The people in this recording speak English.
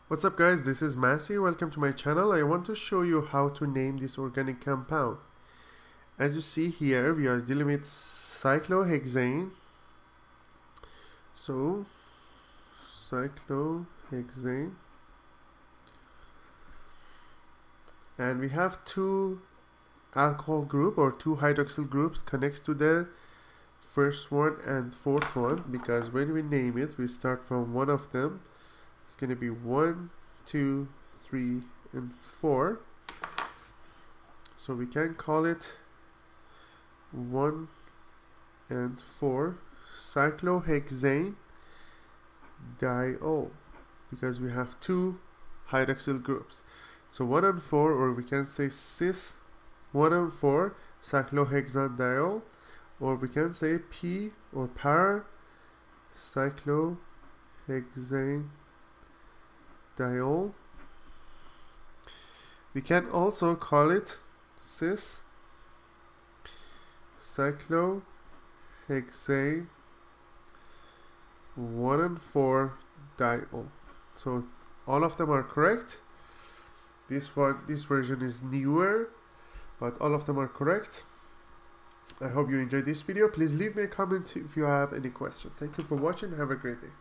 What's up guys, this is Masi. Welcome to my channel. I want to show you how to name this organic compound. As you see here, we are dealing with cyclohexane. So, cyclohexane. And we have two alcohol group or two hydroxyl groups connects to the first one and fourth one, because when we name it, we start from one of them. It's going to be 1, 2, 3, and 4. So we can call it 1 and 4 cyclohexane diol, because we have two hydroxyl groups. So 1 and 4, or we can say cis-1 and 4 cyclohexanediol, or we can say P or paracyclohexanediol. We can also call it cis cyclohexane 1 and 4 diol. So all of them are correct. This version is newer, but all of them are correct. I hope you enjoyed this video. Please leave me a comment if you have any question. Thank you for watching. Have a great day.